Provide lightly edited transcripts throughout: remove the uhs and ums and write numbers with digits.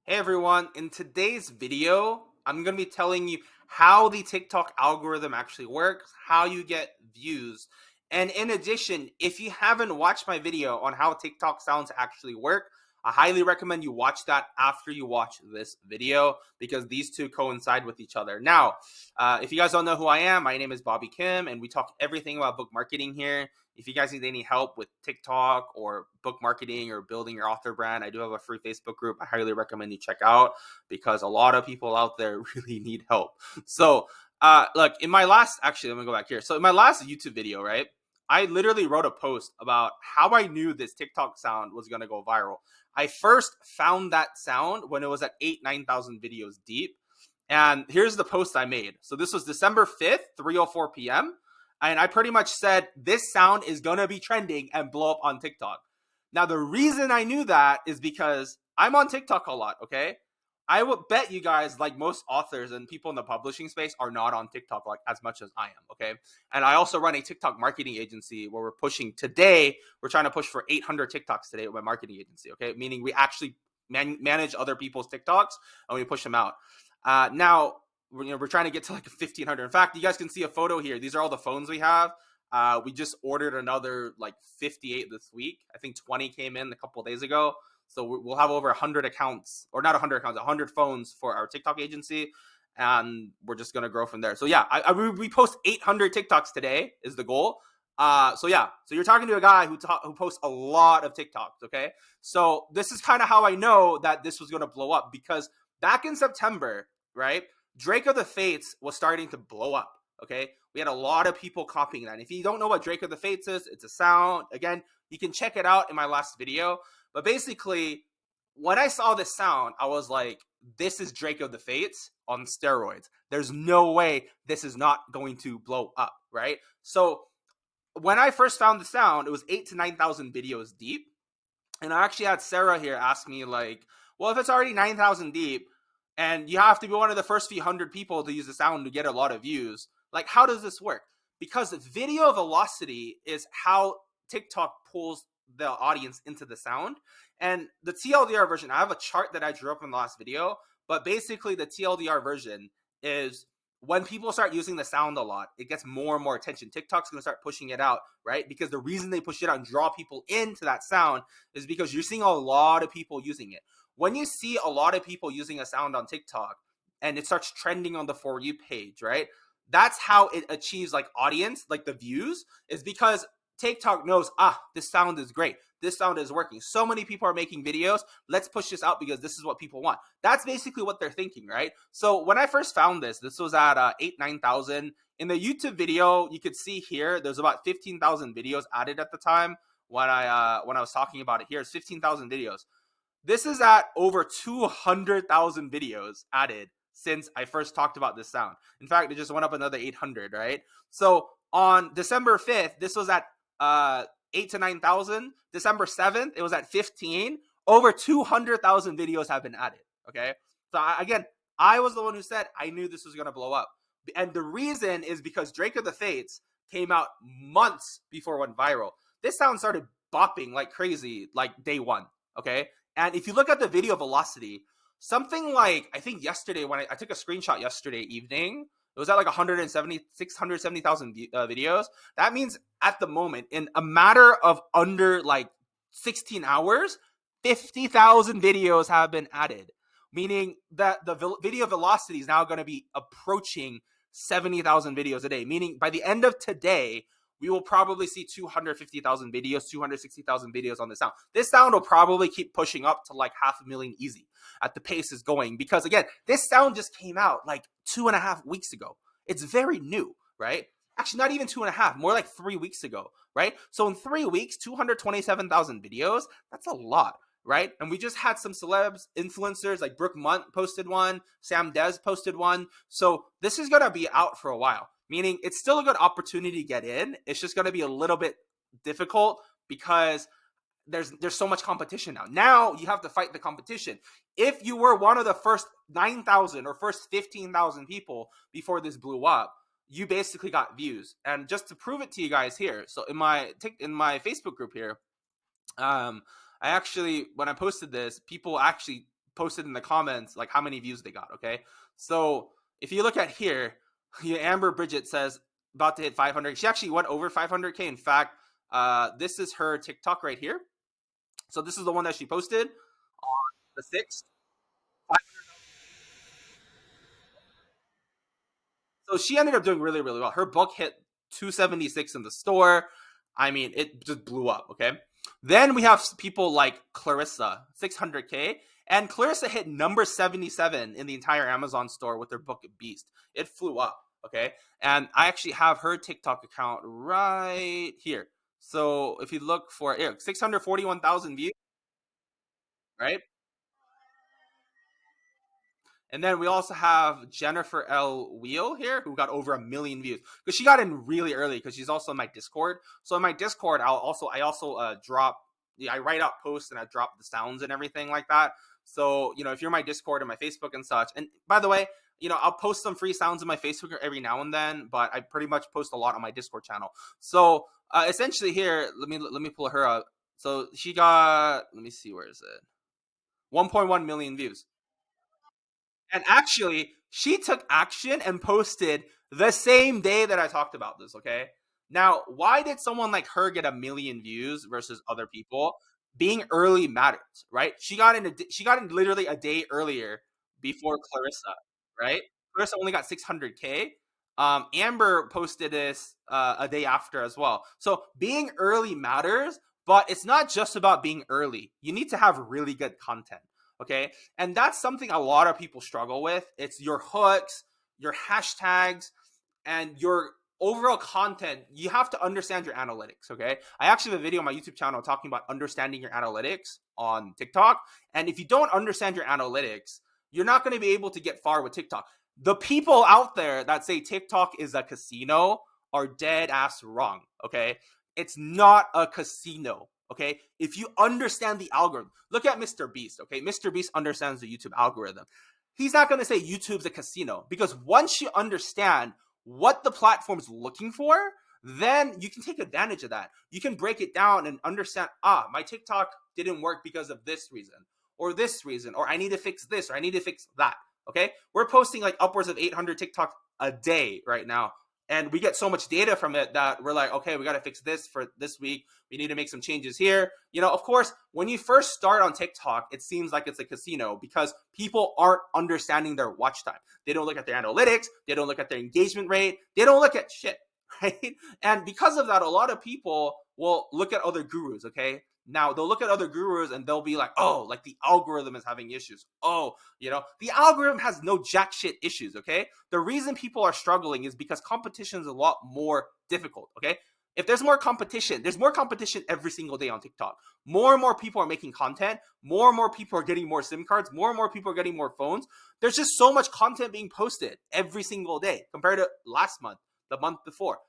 Hey everyone, in today's video, I'm going to be telling you how the TikTok algorithm actually works, how you get views. And in addition, if you haven't watched my video on how TikTok sounds actually work, I highly recommend you watch that after you watch this video because these two coincide with each other. Now, if you guys don't know who I am, my name is Bobby Kim and we talk everything about book marketing here. If you guys need any help with TikTok or book marketing or building your author brand, I do have a free Facebook group I highly recommend you check out because a lot of people out there really need help. So, look, in my last, actually, let me go back here. So, in my last YouTube video, right, I literally wrote a post about how I knew this TikTok sound was going to go viral. I first found that sound when it was at 9,000 videos deep. And here's the post I made. So this was December 5th, 3:04 p.m. And I pretty much said, this sound is going to be trending and blow up on TikTok. Now, the reason I knew that is because I'm on TikTok a lot, okay? I would bet you guys, like most authors and people in the publishing space, are not on TikTok like as much as I am, okay? And I also run a TikTok marketing agency where we're pushing today, we're trying to push for 800 TikToks today with my marketing agency, okay? Meaning we actually manage other people's TikToks and we push them out. Now, we're trying to get to like 1,500. In fact, you guys can see a photo here. These are all the phones we have. We just ordered another like 58 this week. I think 20 came in a couple of days ago. So we'll have over 100 accounts, or not 100 accounts, 100 phones for our TikTok agency. And we're just going to grow from there. So yeah, we post 800 TikToks today is the goal. So you're talking to a guy who posts a lot of TikToks, okay? So this is kind of how I know that this was going to blow up, because back in September, right, Drake of the Fates was starting to blow up, okay? We had a lot of people copying that. And if you don't know what Drake of the Fates is, it's a sound. Again, you can check it out in my last video. But basically, when I saw this sound, I was like, this is Drake of the Fates on steroids. There's no way this is not going to blow up, right? So when I first found the sound, it was 8,000 to 9,000 videos deep. And I actually had Sarah here ask me, like, well, if it's already 9,000 deep and you have to be one of the first few hundred people to use the sound to get a lot of views, like, how does this work? Because the video velocity is how TikTok pulls the audience into the sound. And the TLDR version, I have a chart that I drew up in the last video, but basically the TLDR version is when people start using the sound a lot, it gets more and more attention. TikTok's going to start pushing it out, right? Because the reason they push it out and draw people into that sound is because you're seeing a lot of people using it. When you see a lot of people using a sound on TikTok and it starts trending on the For You page, right? That's how it achieves like audience, like the views, is because TikTok knows, this sound is great. This sound is working. So many people are making videos. Let's push this out because this is what people want. That's basically what they're thinking, right? So when I first found this was at 9,000. In the YouTube video, you could see here, there's about 15,000 videos added at the time when I was talking about it. Here's 15,000 videos. This is at over 200,000 videos added since I first talked about this sound. In fact, it just went up another 800, right? So on December 5th, this was at 8 to 9,000. December 7th, it was at 15. Over 200,000 videos have been added, okay? So again, I was the one who said I knew this was going to blow up. And the reason is because Drake of the Fates came out months before it went viral. This sound started bopping like crazy like day one, okay? And if you look at the video velocity, something like, I think yesterday when I took a screenshot yesterday evening, it was at like 670,000 videos. That means at the moment, in a matter of under like 16 hours, 50,000 videos have been added, meaning that the video velocity is now going to be approaching 70,000 videos a day, meaning by the end of today, we will probably see 250,000 videos, 260,000 videos on this sound. This sound will probably keep pushing up to like 500,000 easy at the pace is going. Because again, this sound just came out like 2.5 weeks ago. It's very new, right? Actually, not even 2.5, more like 3 weeks ago, right? So in 3 weeks, 227,000 videos, that's a lot, right? And we just had some celebs, influencers, like Brooke Munt posted one, Sam Des posted one. So this is going to be out for a while, meaning it's still a good opportunity to get in. It's just going to be a little bit difficult because there's so much competition now. Now you have to fight the competition. If you were one of the first 9,000 or first 15,000 people before this blew up, you basically got views. And just to prove it to you guys here, so in my Facebook group here, I actually, when I posted this, people actually posted in the comments like how many views they got. Okay, so if you look at here, Amber Bridget says about to hit 500. She actually went over 500K. In fact, this is her TikTok right here. So this is the one that she posted on the 6th. So she ended up doing really, really well. Her book hit 276 in the store. I mean, it just blew up. Okay. Then we have people like Clarissa, 600K. And Clarissa hit number 77 in the entire Amazon store with her book Beast. It flew up. Okay. And I actually have her TikTok account right here. So if you look for it, 641,000 views, right? And then we also have Jennifer L. Wheel here, who got over 1 million views because she got in really early because she's also in my Discord. So in my Discord, I also drop, yeah, I write out posts and I drop the sounds and everything like that. So if you're my Discord and my Facebook and such, and by the way, I'll post some free sounds in my Facebook every now and then, but I pretty much post a lot on my Discord channel. So essentially here, let me pull her up. So she got, let me see, where is it? 1.1 million views. And actually, she took action and posted the same day that I talked about this, okay? Now, why did someone like her get 1 million views versus other people? Being early matters, right? She got in literally a day earlier before Clarissa, right? Clarissa only got 600K. Amber posted this a day after as well. So being early matters, but it's not just about being early. You need to have really good content. Okay. And that's something a lot of people struggle with. It's your hooks, your hashtags, and your overall content. You have to understand your analytics. Okay. I actually have a video on my YouTube channel talking about understanding your analytics on TikTok. And if you don't understand your analytics, you're not going to be able to get far with TikTok. The people out there that say TikTok is a casino are dead ass wrong. Okay. It's not a casino. Okay. If you understand the algorithm, look at Mr. Beast. Okay. Mr. Beast understands the YouTube algorithm. He's not going to say YouTube's a casino because once you understand what the platform's looking for, then you can take advantage of that. You can break it down and understand, my TikTok didn't work because of this reason, or I need to fix this, or I need to fix that. Okay. We're posting like upwards of 800 TikTok a day right now. And we get so much data from it that we're like, okay, we got to fix this for this week. We need to make some changes here. Of course, when you first start on TikTok, it seems like it's a casino because people aren't understanding their watch time. They don't look at their analytics. They don't look at their engagement rate. They don't look at shit, right? And because of that, a lot of people will look at other gurus, okay? Now they'll look at other gurus and they'll be like, oh, like the algorithm is having issues. Oh, the algorithm has no jack shit issues, okay? The reason people are struggling is because competition is a lot more difficult, okay? If there's more competition every single day on TikTok. More and more people are making content. More and more people are getting more SIM cards. More and more people are getting more phones. There's just so much content being posted every single day compared to last month, the month before,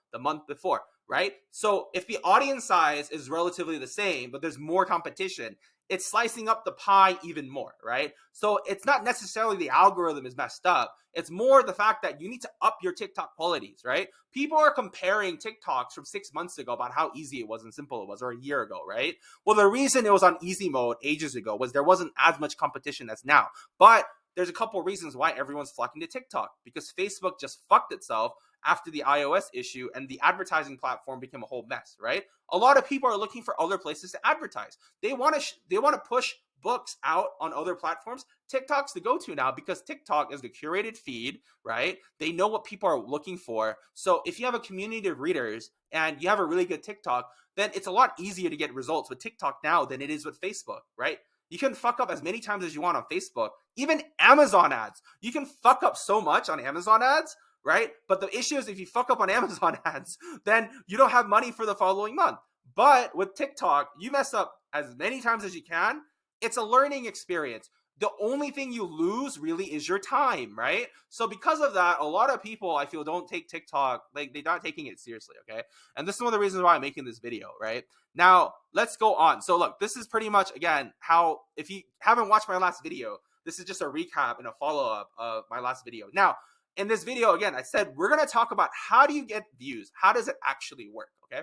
right? So if the audience size is relatively the same, but there's more competition, it's slicing up the pie even more, right? So it's not necessarily the algorithm is messed up. It's more the fact that you need to up your TikTok qualities, right? People are comparing TikToks from 6 months ago about how easy it was and simple it was, or a year ago, right? Well, the reason it was on easy mode ages ago was there wasn't as much competition as now. But there's a couple reasons why everyone's flocking to TikTok, because Facebook just fucked itself after the iOS issue and the advertising platform became a whole mess, right? A lot of people are looking for other places to advertise. They want to push books out on other platforms. TikTok's the go-to now because TikTok is the curated feed, right? They know what people are looking for. So if you have a community of readers and you have a really good TikTok, then it's a lot easier to get results with TikTok now than it is with Facebook, right? You can fuck up as many times as you want on Facebook. Even Amazon ads. You can fuck up so much on Amazon ads, right? But the issue is if you fuck up on Amazon ads, then you don't have money for the following month. But with TikTok, you mess up as many times as you can. It's a learning experience. The only thing you lose really is your time, right? So because of that, a lot of people I feel don't take TikTok, like they're not taking it seriously, okay? And this is one of the reasons why I'm making this video, right? Now, let's go on. So look, this is pretty much, again, how, if you haven't watched my last video, this is just a recap and a follow-up of my last video. Now, in this video, again, I said we're going to talk about how do you get views? How does it actually work, okay?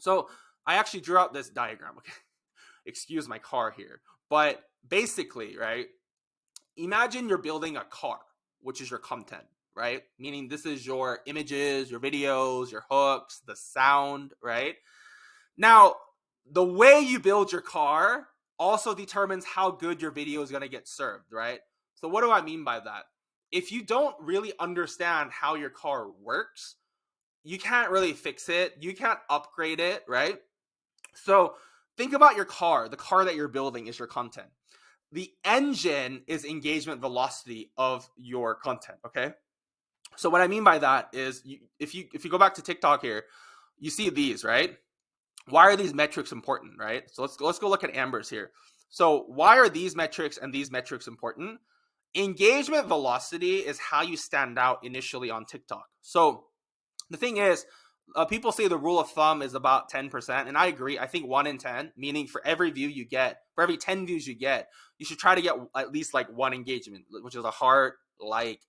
So I actually drew out this diagram, okay? Excuse my car here. But basically, right, Imagine you're building a car, which is your content, right? Meaning this is your images, your videos, your hooks, the sound, right? Now, the way you build your car also determines how good your video is going to get served, right? So, what do I mean by that? If you don't really understand how your car works, you can't really fix it. You can't upgrade it, right? So, think about your car. The car that you're building is your content. The engine is engagement velocity of your content, okay? So what I mean by that is if you go back to TikTok here, you see these, right? Why are these metrics important, right? So let's go look at Amber's here. So why are these metrics and these metrics important? Engagement velocity is how you stand out initially on TikTok. So the thing is, people say the rule of thumb is about 10%, and I agree. I think 1 in 10, meaning for every view you get, for every 10 views you get, you should try to get at least like one engagement, which is a heart, like,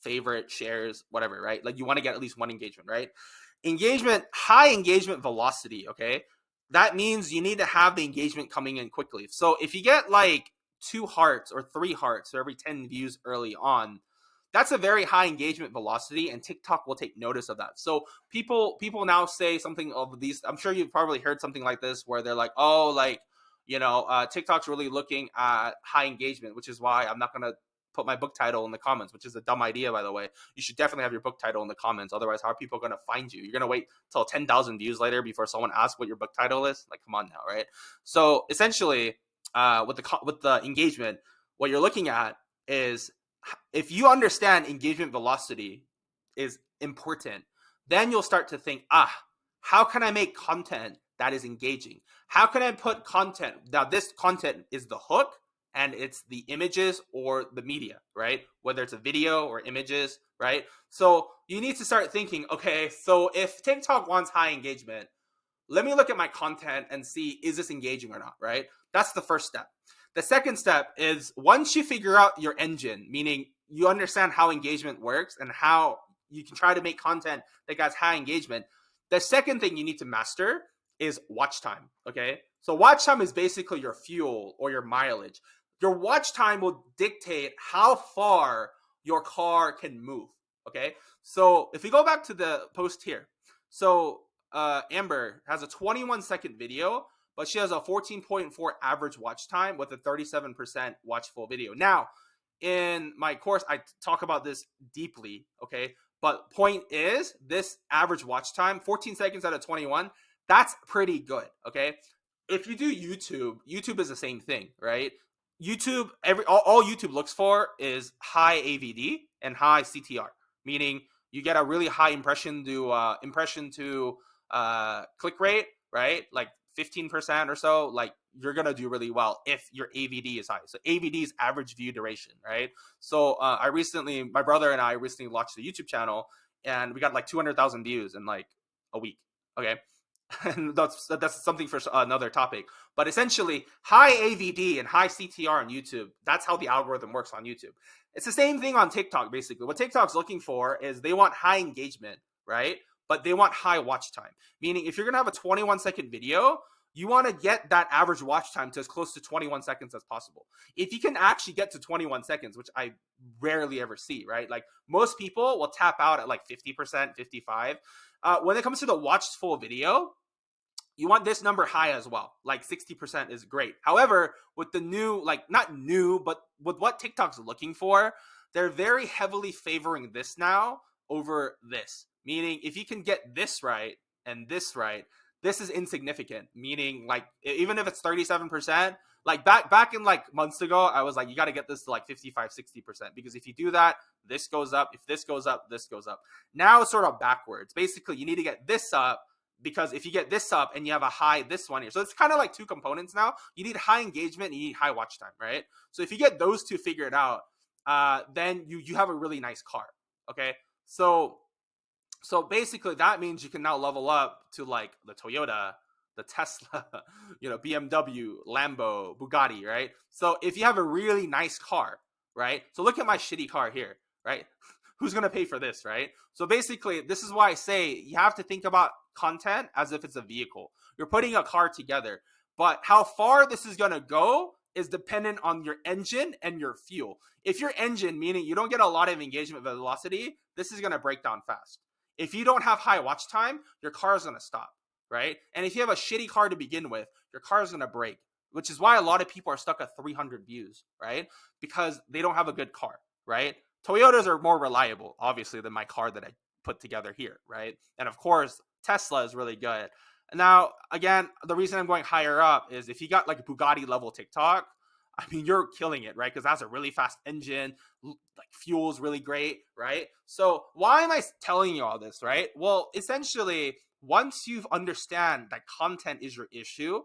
favorite, shares, whatever, right? Like you want to get at least one engagement, right? Engagement, high engagement velocity, okay? That means you need to have the engagement coming in quickly. So if you get like 2 hearts or 3 hearts for every 10 views early on, that's a very high engagement velocity, and TikTok will take notice of that. So people now say something of these. I'm sure you've probably heard something like this where they're like, oh, like, TikTok's really looking at high engagement, which is why I'm not gonna put my book title in the comments, which is a dumb idea, by the way. You should definitely have your book title in the comments. Otherwise, how are people going to find you? You're going to wait till 10,000 views later before someone asks what your book title is? Like, come on now, right? So essentially, with the engagement, what you're looking at is, if you understand engagement velocity is important, then you'll start to think, how can I make content that is engaging? How can I put content? Now, this content is the hook, and it's the images or the media, right? Whether it's a video or images, right? So you need to start thinking, okay, so if TikTok wants high engagement, let me look at my content and see, is this engaging or not, right? That's the first step. The second step is, once you figure out your engine, meaning you understand how engagement works and how you can try to make content that gets high engagement, the second thing you need to master is watch time, okay? So watch time is basically your fuel or your mileage. Your watch time will dictate how far your car can move, okay? So if we go back to the post here, so Amber has a 21-second video, but she has a 14.4 average watch time with a 37% watch full video. Now, in my course, I talk about this deeply, okay? But point is, this average watch time, 14 seconds out of 21, that's pretty good, okay? If you do YouTube is the same thing, right? YouTube, all YouTube looks for is high AVD and high CTR, meaning you get a really high impression to click rate, right? Like 15% or so. Like, you're gonna do really well if your AVD is high. So AVD is average view duration, right? So my brother and I recently launched the YouTube channel, and we got like 200,000 views in like a week. Okay. And that's something for another topic. But essentially, high AVD and high CTR on YouTube, that's how the algorithm works on YouTube. It's the same thing on TikTok, basically. What TikTok's looking for is, they want high engagement, right? But they want high watch time. Meaning, if you're going to have a 21-second video, you want to get that average watch time to as close to 21 seconds as possible. If you can actually get to 21 seconds, which I rarely ever see, right? Like, most people will tap out at like 50%, 55%. When it comes to the watched full video, you want this number high as well. Like 60% is great. However, with the new, like, not new, but with what TikTok's looking for, they're very heavily favoring this now over this. Meaning, if you can get this right and this right, this is insignificant. Meaning, like, even if it's 37%, like back in like months ago, I was like, you got to get this to like 55, 60%. Because if you do that, this goes up. If this goes up, this goes up. Now it's sort of backwards. Basically, you need to get this up, because if you get this up and you have a high this one here, so it's kind of like two components now. You need high engagement and you need high watch time, right? So if you get those two figured out, then you have a really nice car, okay? So basically that means you can now level up to like the Toyota, the Tesla, BMW, Lambo, Bugatti, right? So if you have a really nice car, right? So look at my shitty car here, right? Who's going to pay for this, right? So basically, this is why I say you have to think about content as if it's a vehicle. You're putting a car together, but how far this is going to go is dependent on your engine and your fuel. If your engine, meaning you don't get a lot of engagement velocity, this is going to break down fast. If you don't have high watch time, your car is going to stop, right? And if you have a shitty car to begin with, your car is going to break, which is why a lot of people are stuck at 300 views, right? Because they don't have a good car, right? Toyotas are more reliable, obviously, than my car that I put together here, right? And of course, Tesla is really good. Now, again, the reason I'm going higher up is if you got like Bugatti level TikTok, I mean, you're killing it, right? Because that's a really fast engine, like fuel's really great, right? So why am I telling you all this, right? Well, essentially, once you understand that content is your issue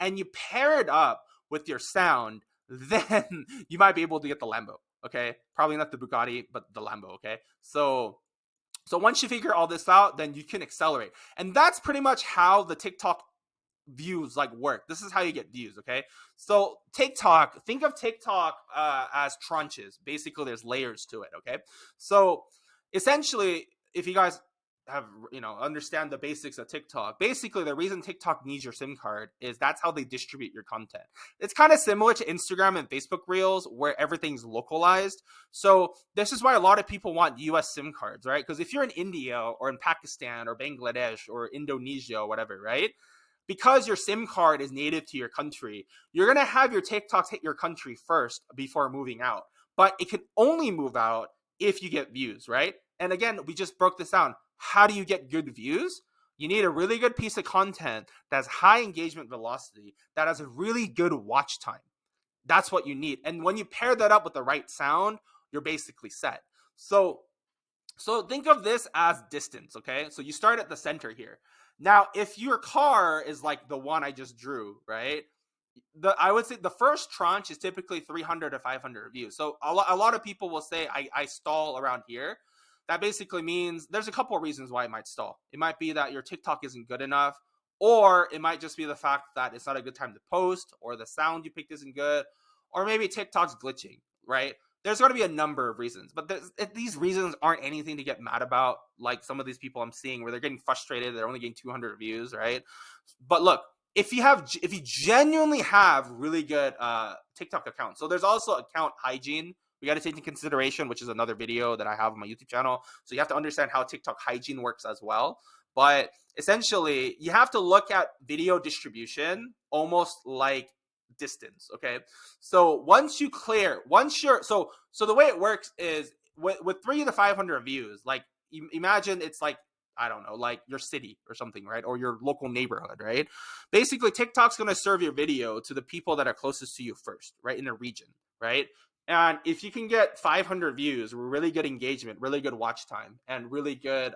and you pair it up with your sound, then you might be able to get the Lambo, okay? Probably not the Bugatti, but the Lambo, okay? So once you figure all this out, then you can accelerate. And that's pretty much how the TikTok views like work. This is how you get views, okay? So TikTok, think of TikTok as tranches. Basically, there's layers to it, okay? So essentially, if you guys have, understand the basics of TikTok, basically the reason TikTok needs your SIM card is that's how they distribute your content. It's kind of similar to Instagram and Facebook Reels where everything's localized. So this is why a lot of people want US SIM cards, right? Because if you're in India or in Pakistan or Bangladesh or Indonesia or whatever, right? Because your SIM card is native to your country, you're going to have your TikToks hit your country first before moving out. But it can only move out if you get views, right? And again, we just broke this down. How do you get good views? You need a really good piece of content that has high engagement velocity, that has a really good watch time. That's what you need. And when you pair that up with the right sound, you're basically set. So think of this as distance, okay? So you start at the center here. Now, if your car is like the one I just drew, right? I would say the first tranche is typically 300 to 500 views. So a lot of people will say I stall around here. That basically means there's a couple of reasons why it might stall. It might be that your TikTok isn't good enough, or it might just be the fact that it's not a good time to post, or the sound you picked isn't good, or maybe TikTok's glitching, right? There's going to be a number of reasons, but these reasons aren't anything to get mad about. Like some of these people I'm seeing where they're getting frustrated, they're only getting 200 views, right? But look, if you genuinely have really good TikTok accounts, so there's also account hygiene we got to take into consideration, which is another video that I have on my YouTube channel. So you have to understand how TikTok hygiene works as well. But essentially, you have to look at video distribution almost like distance, okay? So once you're so the way it works is with 300 to 500 views, like imagine it's like, I don't know, like your city or something, right? Or your local neighborhood, right? Basically, TikTok's going to serve your video to the people that are closest to you first, right? In a region, right? And if you can get 500 views, really good engagement, really good watch time, and really good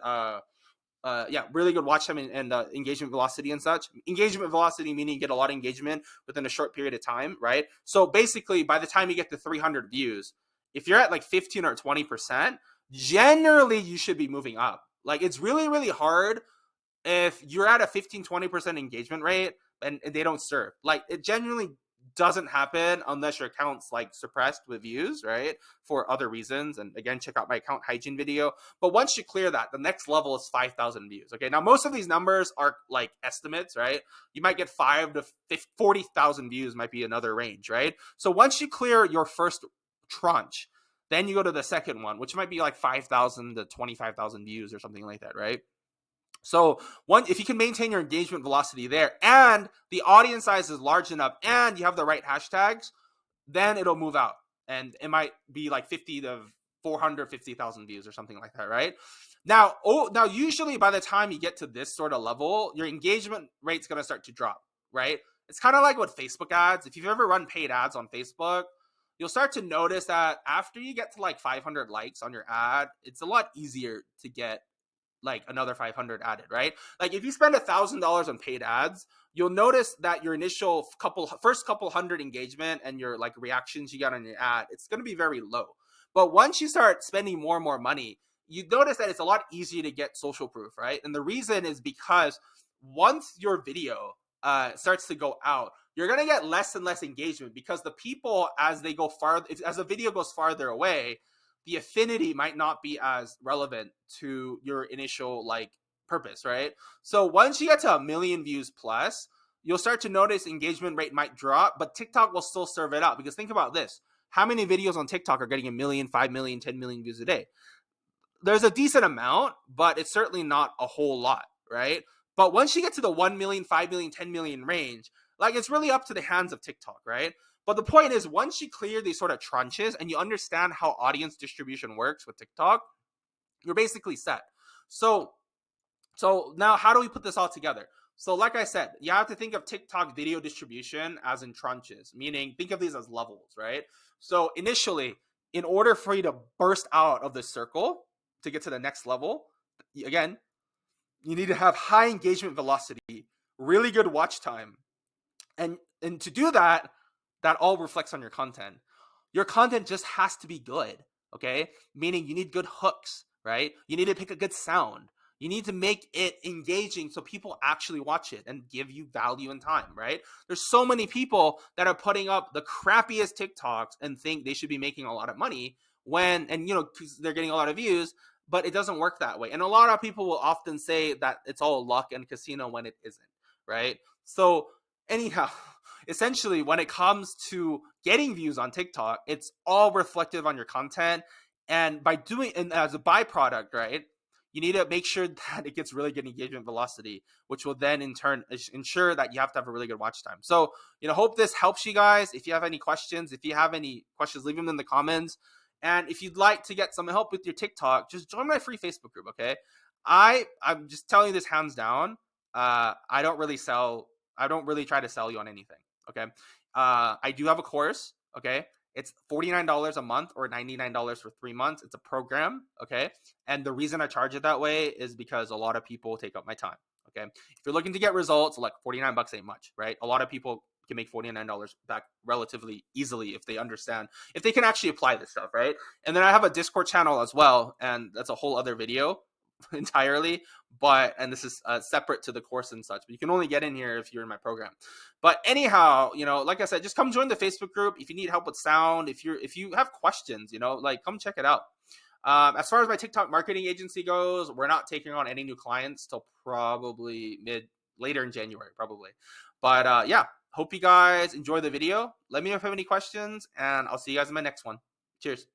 really good watch time and engagement velocity and such. Engagement velocity meaning you get a lot of engagement within a short period of time, right? So basically, by the time you get to 300 views, if you're at like 15 or 20%, generally you should be moving up. Like it's really, really hard if you're at a 15-20% engagement rate and they don't serve. Like it genuinely doesn't happen unless your account's like suppressed with views, right? For other reasons. And again, check out my account hygiene video. But once you clear that, the next level is 5,000 views. Okay. Now, most of these numbers are like estimates, right? You might get 5 to 40,000 views might be another range, right? So once you clear your first tranche, then you go to the second one, which might be like 5,000 to 25,000 views or something like that, right? So if you can maintain your engagement velocity there and the audience size is large enough and you have the right hashtags, then it'll move out. And it might be like 50 to 450,000 views or something like that, right? Now usually by the time you get to this sort of level, your engagement rate's going to start to drop, right? It's kind of like with Facebook ads. If you've ever run paid ads on Facebook, you'll start to notice that after you get to like 500 likes on your ad, it's a lot easier to get like another 500 added, right? Like if you spend $1,000 on paid ads, you'll notice that your initial first couple hundred engagement and your like reactions you got on your ad, it's going to be very low. But once you start spending more and more money, you notice that it's a lot easier to get social proof, right? And the reason is because once your video starts to go out, you're going to get less and less engagement because the people, as they go farther, as the video goes farther away, the affinity might not be as relevant to your initial like purpose, right? So once you get to 1 million views plus, you'll start to notice engagement rate might drop, but TikTok will still serve it out. Because think about this. How many videos on TikTok are getting 1 million, 5 million, 10 million views a day? There's a decent amount, but it's certainly not a whole lot, right? But once you get to the 1 million, 5 million, 10 million range, like it's really up to the hands of TikTok, right? But the point is, once you clear these sort of tranches and you understand how audience distribution works with TikTok, you're basically set. So now how do we put this all together? So like I said, you have to think of TikTok video distribution as in tranches, meaning think of these as levels, right? So initially, in order for you to burst out of the circle to get to the next level, again, you need to have high engagement velocity, really good watch time. And to do that, that all reflects on your content. Your content just has to be good, okay? Meaning you need good hooks, right? You need to pick a good sound. You need to make it engaging so people actually watch it and give you value and time, right? There's so many people that are putting up the crappiest TikToks and think they should be making a lot of money when, and you know, because they're getting a lot of views, but it doesn't work that way. And a lot of people will often say that it's all luck and casino when it isn't, right? So anyhow, essentially when it comes to getting views on TikTok, it's all reflective on your content. And by doing, and as a byproduct, right, you need to make sure that it gets really good engagement velocity, which will then in turn ensure that you have to have a really good watch time. So, you know, hope this helps you guys. If you have any questions, leave them in the comments. And if you'd like to get some help with your TikTok, just join my free Facebook group, okay? I'm just telling you this hands down. I don't really try to sell you on anything, okay? I do have a course, okay? It's $49 a month or $99 for 3 months. It's a program, okay? And the reason I charge it that way is because a lot of people take up my time, okay? If you're looking to get results, like 49 bucks ain't much, right? A lot of people can make $49 back relatively easily if they understand, if they can actually apply this stuff, right? And then I have a Discord channel as well, and that's a whole other video entirely, and this is separate to the course and such, but you can only get in here if you're in my program. But anyhow, you know, like I said, just come join the Facebook group if you need help with sound. If you have questions, you know, like come check it out. As far as my TikTok marketing agency goes, we're not taking on any new clients till probably later in January, probably. But yeah, hope you guys enjoy the video. Let me know if you have any questions, and I'll see you guys in my next one. Cheers.